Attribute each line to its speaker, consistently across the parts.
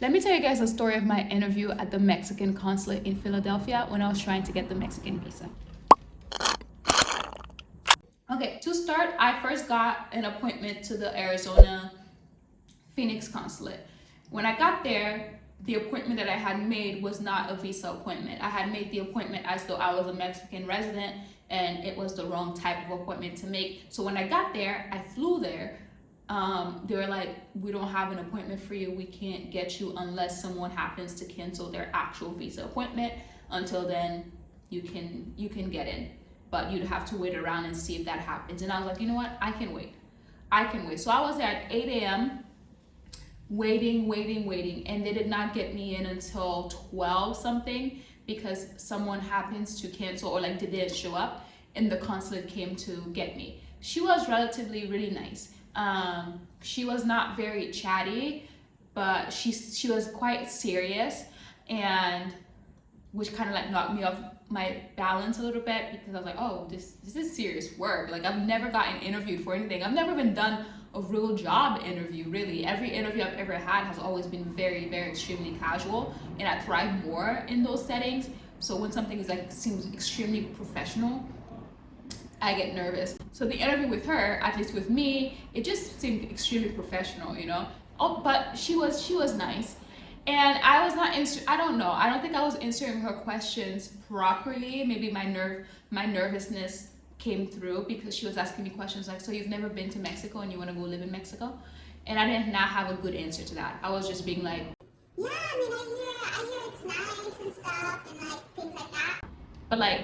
Speaker 1: Let me tell you guys a story of my interview at the Mexican consulate in Philadelphia when I was trying to get the Mexican visa. Okay, to start, I first got an appointment to the Arizona Phoenix consulate. When I got there, the appointment that I had made was not a visa appointment. I had made the appointment as though I was a Mexican resident, and it was the wrong type of appointment to make. So when I got there, I flew there. They were like, we don't have an appointment for you. We can't get you unless someone happens to cancel their actual visa appointment. Until then, you can get in, but you'd have to wait around and see if that happens. And I was like, you know what? I can wait. So I was there at 8 a.m. waiting, and they did not get me in until 12 something because someone happens to cancel or like they didn't show up, and the consulate came to get me. She was relatively really nice. She was not very chatty, but she was quite serious, and which kind of like knocked me off my balance a little bit because I was like, oh, this is serious work. Like, I've never gotten interviewed for anything. I've never even done a real job interview, really. Every interview I've ever had has always been very, very extremely casual, and I thrive more in those settings. So when something is like seems extremely professional, I get nervous. So the interview with her, at least with me, it just seemed extremely professional, you know. Oh, but she was nice, and I was not I don't know. I don't think I was answering her questions properly. Maybe my nervousness came through because she was asking me questions like, so you've never been to Mexico and you want to go live in Mexico? And I did not have a good answer to that. I was just being like,
Speaker 2: yeah, I mean, I hear it's nice and stuff and like things like that.
Speaker 1: But like,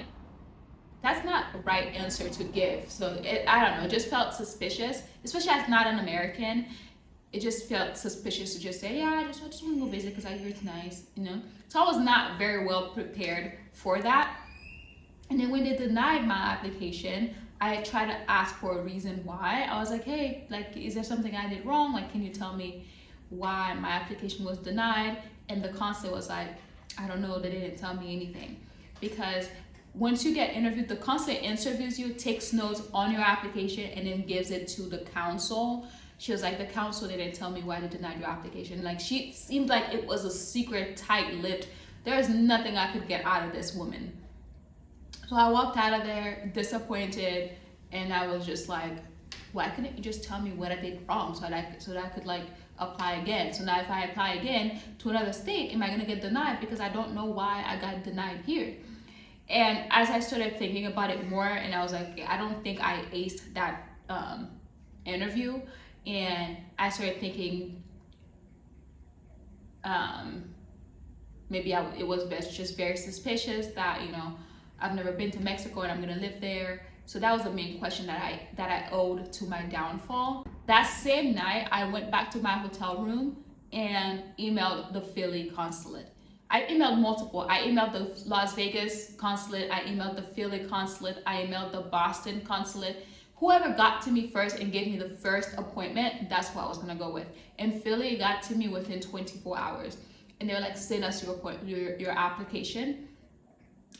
Speaker 1: that's not the right answer to give. So I don't know, it just felt suspicious, especially as not an American. It just felt suspicious to just say, yeah, I just want to go visit because I hear it's nice, you know? So I was not very well prepared for that. And then when they denied my application, I tried to ask for a reason why. I was like, hey, like, is there something I did wrong? Like, can you tell me why my application was denied? And the consulate was like, I don't know, they didn't tell me anything. Because once you get interviewed, the consulate interviews you, takes notes on your application, and then gives it to the council. She was like, the council didn't tell me why they denied your application. Like, she seemed like it was a secret, tight-lipped, there's nothing I could get out of this woman. So I walked out of there disappointed, and I was just like, why couldn't you just tell me what I did wrong so that I could like apply again? So now if I apply again to another state, am I gonna get denied because I don't know why I got denied here? And as I started thinking about it more, and I was like, I don't think I aced that interview, and I started thinking maybe it was just very suspicious that, you know, I've never been to Mexico and I'm gonna live there. So that was the main question that I owed to my downfall. That same night, I went back to my hotel room and emailed the Philly consulate. I emailed multiple. I emailed the Las Vegas consulate, I emailed the Philly consulate, I emailed the Boston consulate. Whoever got to me first and gave me the first appointment, that's what I was gonna go with. And Philly got to me within 24 hours. And they were like, send us your application.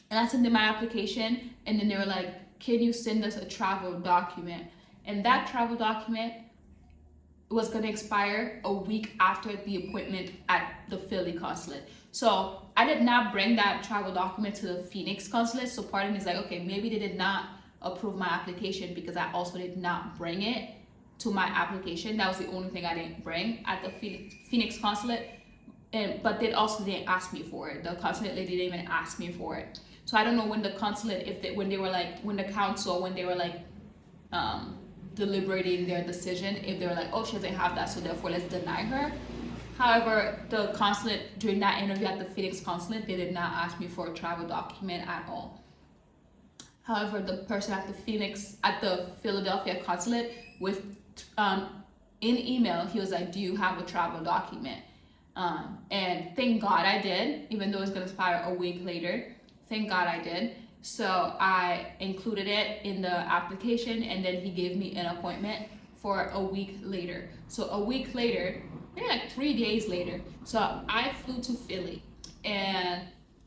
Speaker 1: And I sent them my application, and then they were like, can you send us a travel document? And that travel document was gonna expire a week after the appointment at the Philly consulate. So I did not bring that travel document to the Phoenix consulate. So part of me is like, okay, maybe they did not approve my application because I also did not bring it to my application. That was the only thing I didn't bring at the Phoenix consulate. But they also didn't ask me for it. The consulate lady didn't even ask me for it. So I don't know when the consulate, when they were deliberating their decision, if they were like, oh, she doesn't have that, so therefore let's deny her. However, the consulate, during that interview at the Phoenix consulate, they did not ask me for a travel document at all. However, the person at the Philadelphia consulate in email, he was like, do you have a travel document? And thank God I did, even though it's gonna expire a week later. Thank God I did. So I included it in the application, and then he gave me an appointment for a week later. So a week later, maybe like 3 days later, so I flew to Philly, and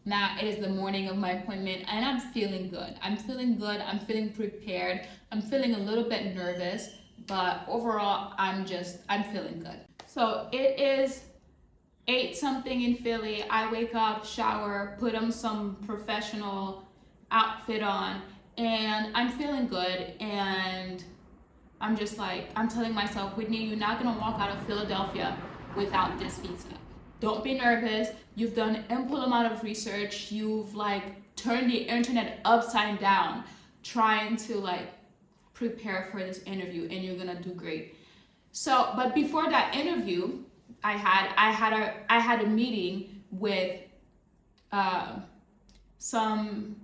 Speaker 1: now it is the morning of my appointment, and I'm feeling good. I'm feeling prepared. I'm feeling a little bit nervous, but overall, I'm feeling good. So it is ate something in Philly. I wake up, shower, put on some professional outfit on, and I'm feeling good. And I'm just like, I'm telling myself, Whitney, you're not gonna walk out of Philadelphia without this visa. Don't be nervous. You've done ample amount of research. You've like turned the internet upside down trying to like prepare for this interview, and you're gonna do great. So, but before that interview, I had a meeting with some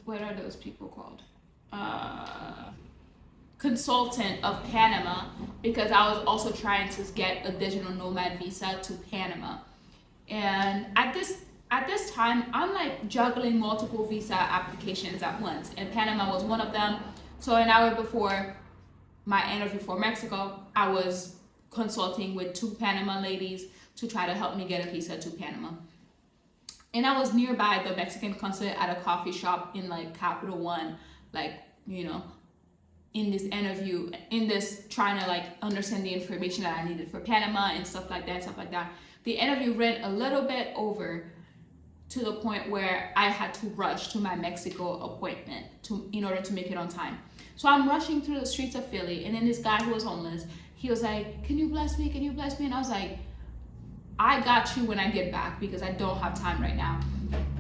Speaker 1: what are those people called? Consultant of Panama, because I was also trying to get a digital nomad visa to Panama. And at this time, I'm like juggling multiple visa applications at once, and Panama was one of them. So an hour before my interview for Mexico, I was consulting with 2 Panama ladies to try to help me get a visa to Panama. And I was nearby the Mexican consulate at a coffee shop in like Capital One, like, you know, in this interview, in this trying to like understand the information that I needed for Panama and stuff like that. The interview ran a little bit over to the point where I had to rush to my Mexico appointment in order to make it on time. So I'm rushing through the streets of Philly, and then this guy who was homeless, he was like, can you bless me? Can you bless me? And I was like, I got you when I get back, because I don't have time right now.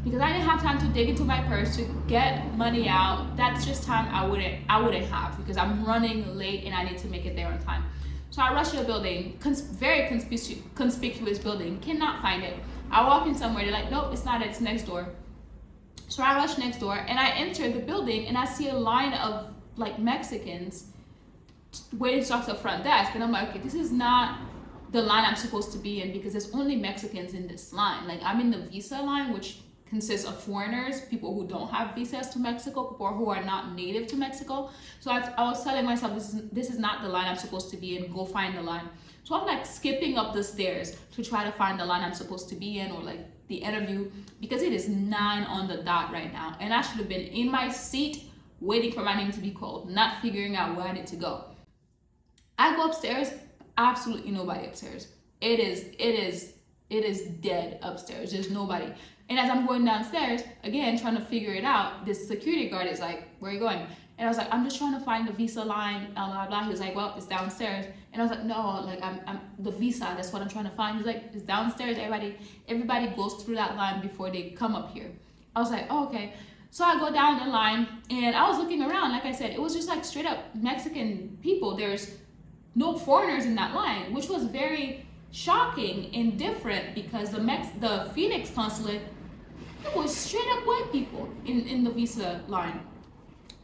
Speaker 1: Because I didn't have time to dig into my purse to get money out. That's just time I wouldn't have, because I'm running late and I need to make it there on time. So I rush to a building, very conspicuous building, cannot find it. I walk in somewhere, they're like, nope, it's not it, it's next door. So I rush next door and I enter the building and I see a line of like Mexicans waiting to talk to the front desk, and I'm like, okay, this is not the line I'm supposed to be in, because there's only Mexicans in this line. Like, I'm in the visa line, which consists of foreigners, people who don't have visas to Mexico, people who are not native to Mexico. So I was telling myself, this is not the line I'm supposed to be in, go find the line. So I'm like skipping up the stairs to try to find the line I'm supposed to be in, or like the interview, because it is 9 on the dot right now. And I should have been in my seat waiting for my name to be called, not figuring out where I need to go. I go upstairs, absolutely nobody upstairs. It is dead upstairs. There's nobody. And as I'm going downstairs, again, trying to figure it out, this security guard is like, where are you going? And I was like, I'm just trying to find the visa line, blah, blah, blah. He was like, well, it's downstairs. And I was like, no, like, I'm the visa, that's what I'm trying to find. He's like, it's downstairs. Everybody goes through that line before they come up here. I was like, oh, okay. So I go down the line, and I was looking around. Like I said, it was just like straight up Mexican people. There's no foreigners in that line, which was very shocking and different, because the Phoenix consulate, it was straight up white people in the visa line.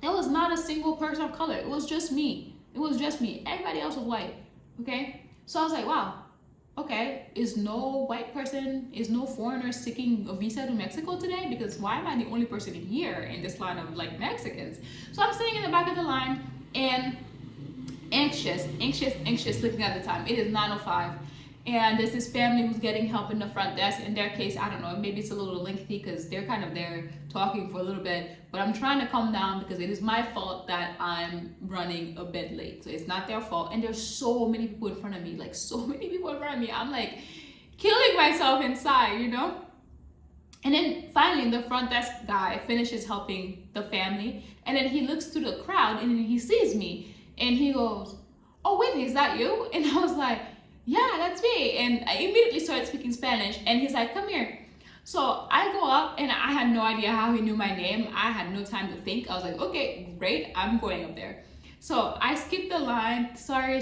Speaker 1: There was not a single person of color. It was just me. Everybody else was white. Okay? So I was like, wow, okay, is no white person, is no foreigner seeking a visa to Mexico today? Because why am I the only person in here in this line of like Mexicans? So I'm sitting in the back of the line and anxious, looking at the time. It is 9:05. And there's this family who's getting help in the front desk. In their case, I don't know, maybe it's a little lengthy because they're kind of there talking for a little bit. But I'm trying to calm down because it is my fault that I'm running a bit late. So it's not their fault. And there's so many people in front of me, like so many people in front of me. I'm like killing myself inside, you know? And then finally, the front desk guy finishes helping the family. And then he looks through the crowd and then he sees me. And he goes, oh, Whitney, is that you? And I was like, yeah, that's me. And I immediately started speaking Spanish, and he's like, come here. So I go up, and I had no idea how he knew my name. I had no time to think. I was like, okay, great, I'm going up there. So I skipped the line, sorry,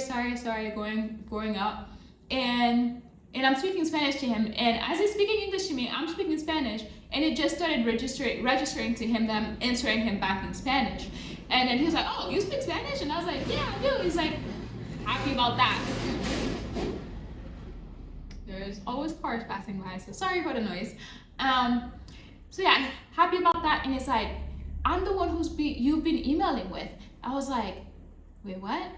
Speaker 1: going up, and I'm speaking Spanish to him. And as he's speaking English to me, I'm speaking Spanish, and it just started registering to him that I'm answering him back in Spanish. And then he's like, oh, you speak Spanish? And I was like, yeah, I do. He's like, happy about that. There's always cars passing by, so sorry for the noise. So yeah, happy about that. And it's like, I'm the one you've been emailing with. I was like, wait, what?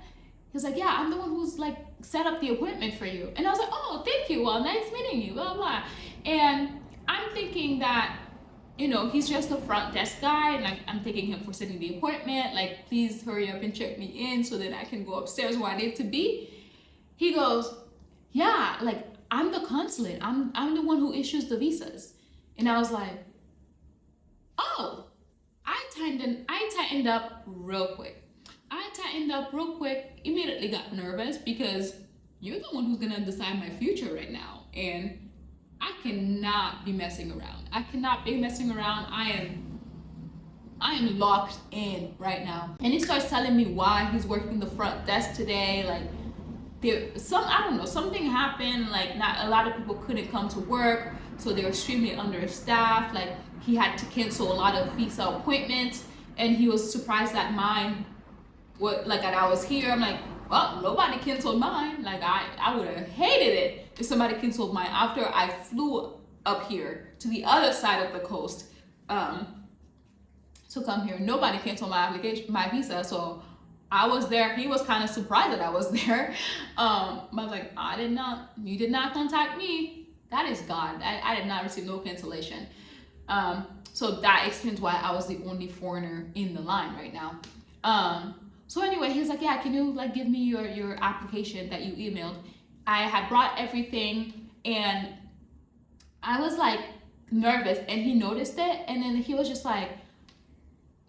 Speaker 1: He's like, yeah, I'm the one who's like set up the appointment for you. And I was like, oh, thank you. Well, nice meeting you, blah, blah. And I'm thinking that, you know, he's just a front desk guy, and I'm thanking him for setting the appointment. Like, please hurry up and check me in so that I can go upstairs where I need to be. He goes, yeah, like, I'm the consulate. I'm the one who issues the visas. And I was like, oh, I tightened up real quick. Immediately got nervous because you're the one who's gonna decide my future right now. And I cannot be messing around. I am locked in right now. And he starts telling me why he's working the front desk today. Like, I don't know, something happened. Like, not a lot of people couldn't come to work, so they're extremely understaffed. Like, he had to cancel a lot of visa appointments, and he was surprised that mine, that I was here. I'm like, well, nobody canceled mine. Like, I would have hated it if somebody canceled mine after I flew up here to the other side of the coast to come here. Nobody canceled my visa, so I was there. He was kind of surprised that I was there. But I was like, you did not contact me. That is God. I did not receive no cancellation. So that explains why I was the only foreigner in the line right now. So anyway, he was like, yeah, can you like give me your application that you emailed? I had brought everything, and I was like nervous, and he noticed it, and then he was just like,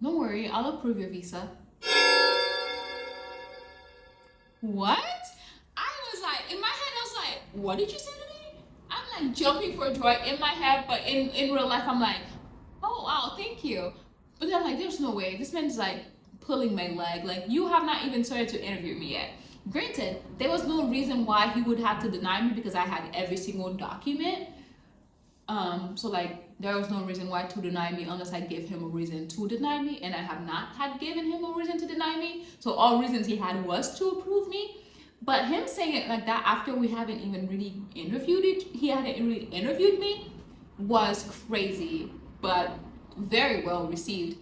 Speaker 1: don't worry, I'll approve your visa. What? I was like, in my head, I was like, what did you say to me? I'm like jumping for joy in my head, but in real life, I'm like, oh wow, thank you. But then I'm like, there's no way. This man's like pulling my leg. Like, you have not even started to interview me yet. Granted, there was no reason why he would have to deny me because I had every single document. So like, there was no reason why to deny me unless I gave him a reason to deny me, and I have not had given him a reason to deny me. So all reasons he had was to approve me. But him saying it like that after we haven't even really he hadn't really interviewed me, was crazy, but very well received.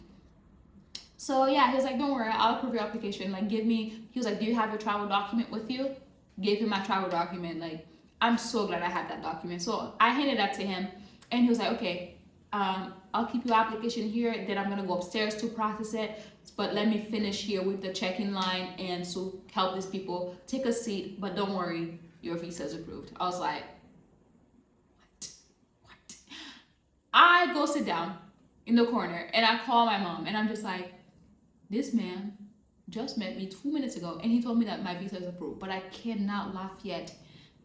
Speaker 1: So yeah, he was like, don't worry, I'll approve your application. Like, he was like, do you have your travel document with you? Gave him my travel document. Like, I'm so glad I had that document. So I handed that to him, and he was like, okay, I'll keep your application here, then I'm gonna go upstairs to process it, but let me finish here with the check-in line and so help these people. Take a seat, but don't worry, your visa is approved. I was like, what? I go sit down in the corner, and I call my mom, and I'm just like, this man just met me 2 minutes ago, and he told me that my visa is approved, but I cannot laugh yet.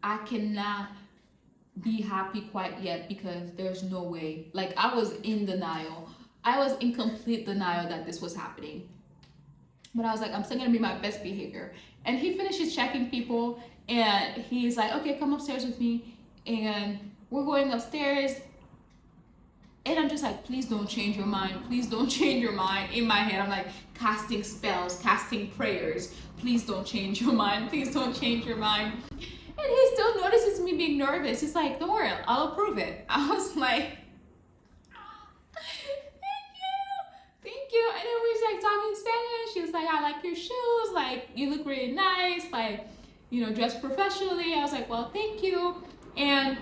Speaker 1: I cannot be happy quite yet because there's no way. Like, I was in denial. I was in complete denial that this was happening. But I was like, I'm still gonna be my best behavior. And he finishes checking people, and he's like, okay, come upstairs with me. And we're going upstairs. And I'm just like, please don't change your mind. Please don't change your mind. In my head, I'm like casting spells, casting prayers. Please don't change your mind. Please don't change your mind. And he still notices me being nervous. He's like, don't worry, I'll approve it. I was like, thank you. And then we was like talking Spanish. She was like, I like your shoes. Like, you look really nice. Like, dressed professionally. I was like, well, thank you. And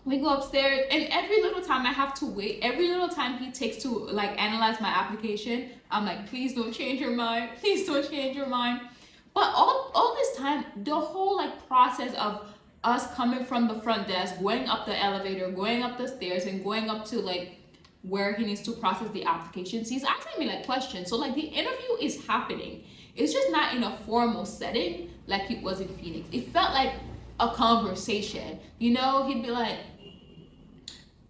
Speaker 1: we go upstairs, and every little time I have to wait, every little time he takes to like analyze my application, I'm like, please don't change your mind. Please don't change your mind. But all this time, the whole like process of us coming from the front desk, going up the elevator, going up the stairs, and going up to like where he needs to process the applications, he's asking me like questions. So like the interview is happening. It's just not in a formal setting like it was in Phoenix. It felt like a conversation. He'd be like,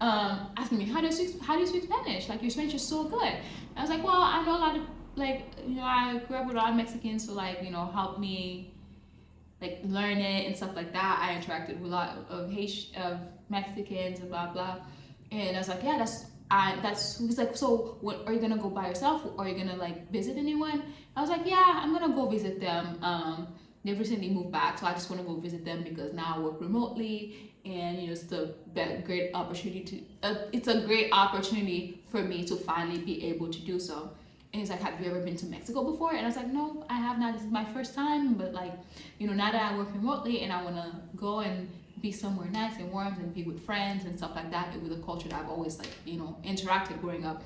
Speaker 1: asking me, how do you speak Spanish? Like, your Spanish is so good. I was like, well, I know a lot of, like, I grew up with a lot of Mexicans, so like, help me like learn it and stuff like that. I interacted with a lot of Mexicans and blah blah. And I was like, yeah, he's like, so what, are you gonna go by yourself? Or are you gonna like visit anyone? I was like, yeah, I'm gonna go visit them. They've recently moved back, so I just want to go visit them because now I work remotely, and it's a great opportunity it's a great opportunity for me to finally be able to do so. And he's like, have you ever been to Mexico before? And I was like, no, I have not. This is my first time, but like, now that I work remotely and I want to go and be somewhere nice and warm and be with friends and stuff like that, with a culture that I've always like, interacted growing up.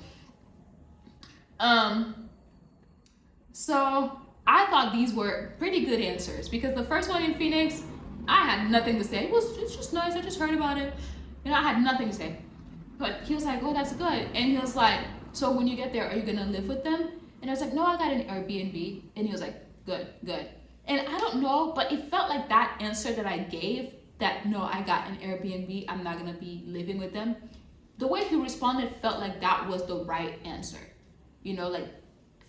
Speaker 1: So I thought these were pretty good answers, because the first one in Phoenix, I had nothing to say. It's just nice. I just heard about it. You know, I had nothing to say. But he was like, oh, that's good. And he was like, so when you get there, are you gonna live with them? And I was like, no, I got an Airbnb. And he was like, good. And I don't know, but it felt like that answer that I gave, that no, I got an Airbnb, I'm not gonna be living with them. The way he responded felt like that was the right answer. You know, like,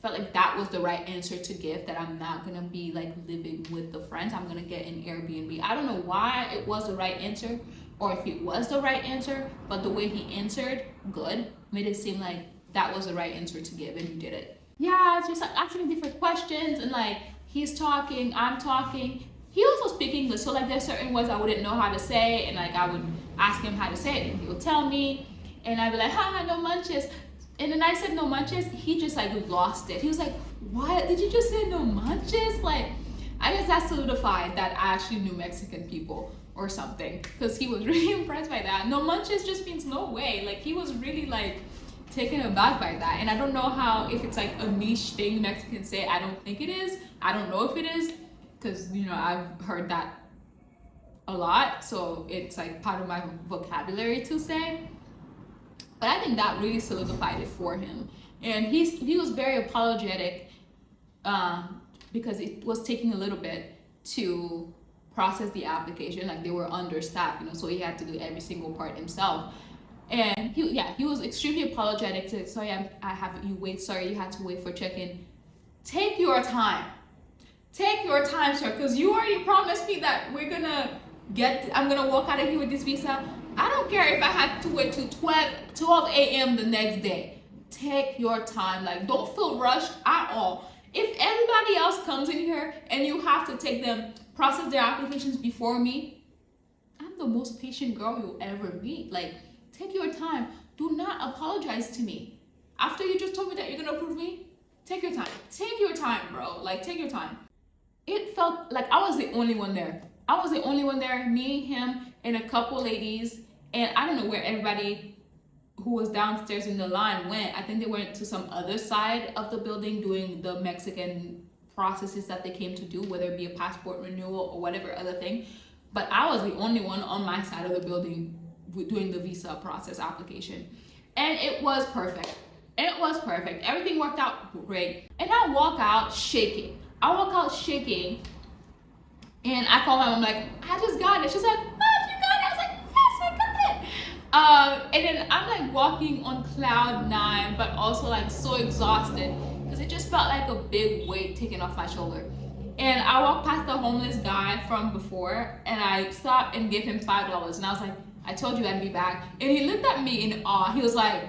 Speaker 1: felt like that was the right answer to give, that I'm not gonna be like living with the friends, I'm gonna get an Airbnb. I don't know why it was the right answer, or if it was the right answer, but the way he answered, good, made it seem like that was the right answer to give, and he did it. Yeah, it's just like asking different questions, and like he's talking, I'm talking. He also speaks English, so like there's certain words I wouldn't know how to say, and like I would ask him how to say it, and he would tell me, and I'd be like, ha, no munches. And then I said no munches, he just like lost it. He was like, what? Did you just say no munches? Like, I guess that solidified that I actually knew Mexican people or something, because he was really impressed by that. No munches just means no way. Like, he was really like taken aback by that. And I don't know how, if it's like a niche thing Mexicans say. I don't think it is. I don't know if it is, because, you know, I've heard that a lot. So it's like part of my vocabulary to say. But I think that really solidified it for him. And he was very apologetic because it was taking a little bit to process the application. Like, they were understaffed, you know, so he had to do every single part himself. And he was extremely apologetic. Said, sorry, I have you wait. Sorry, you had to wait for check-in. Take your time. Take your time, sir, because you already promised me that I'm gonna walk out of here with this visa. I don't care if I had to wait till 12 a.m. the next day. Take your time. Like, don't feel rushed at all. If everybody else comes in here and you have to take them, process their applications before me, I'm the most patient girl you'll ever meet. Like, take your time. Do not apologize to me. After you just told me that you're gonna approve me, take your time. Take your time, bro. Like, take your time. It felt like I was the only one there. I was the only one there, me, him, and a couple ladies. And I don't know where everybody who was downstairs in the line went. I think they went to some other side of the building doing the Mexican processes that they came to do, whether it be a passport renewal or whatever other thing. But I was the only one on my side of the building doing the visa process application. And it was perfect. It was perfect. Everything worked out great. And I walk out shaking. And I call my mom, like, I just got it. She's like, and then I'm like walking on cloud 9, but also like so exhausted because it just felt like a big weight taken off my shoulder. And I walked past the homeless guy from before, and I stopped and gave him $5. And I was like, I told you I'd be back. And he looked at me in awe. He was like,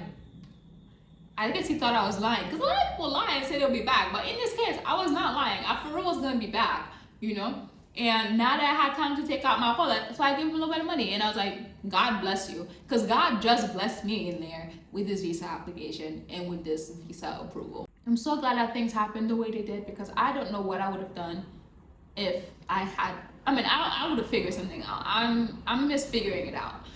Speaker 1: I guess he thought I was lying, because a lot of people lie and say they'll be back. But in this case, I was not lying. I for real was gonna be back, you know. And now that I had time to take out my wallet, so I gave him a little bit of money. And I was like, God bless you. Because God just blessed me in there with this visa application and with this visa approval. I'm so glad that things happened the way they did, because I don't know what I would have done if I would have figured something out. I'm misfiguring it out.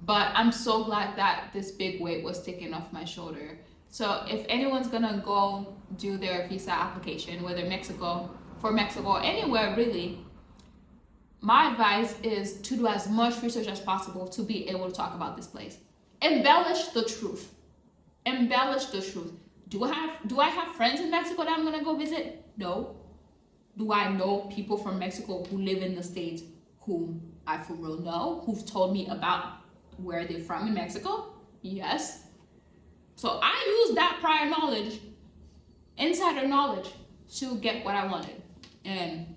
Speaker 1: But I'm so glad that this big weight was taken off my shoulder. So if anyone's gonna go do their visa application, whether for Mexico or anywhere really, my advice is to do as much research as possible to be able to talk about this place. Embellish the truth. Embellish the truth. Do I have friends in Mexico that I'm gonna go visit? No. Do I know people from Mexico who live in the States whom I for real know, who've told me about where they're from in Mexico? Yes. So I used that prior knowledge, insider knowledge, to get what I wanted. And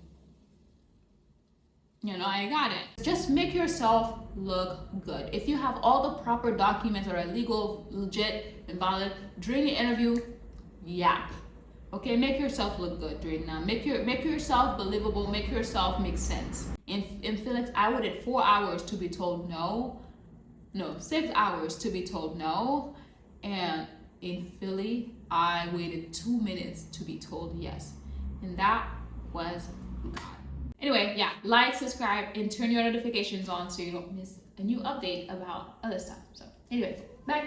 Speaker 1: you know, I got it. Just make yourself look good. If you have all the proper documents that are legal, legit, and valid during the interview, yap. Okay, make yourself look good during that. Make yourself believable. Make yourself make sense. In Felix, I waited 4 hours to be told no. No, 6 hours to be told no. And in Philly, I waited 2 minutes to be told yes. And that was God. Anyway, yeah, like, subscribe, and turn your notifications on so you don't miss a new update about other stuff. So anyway, bye.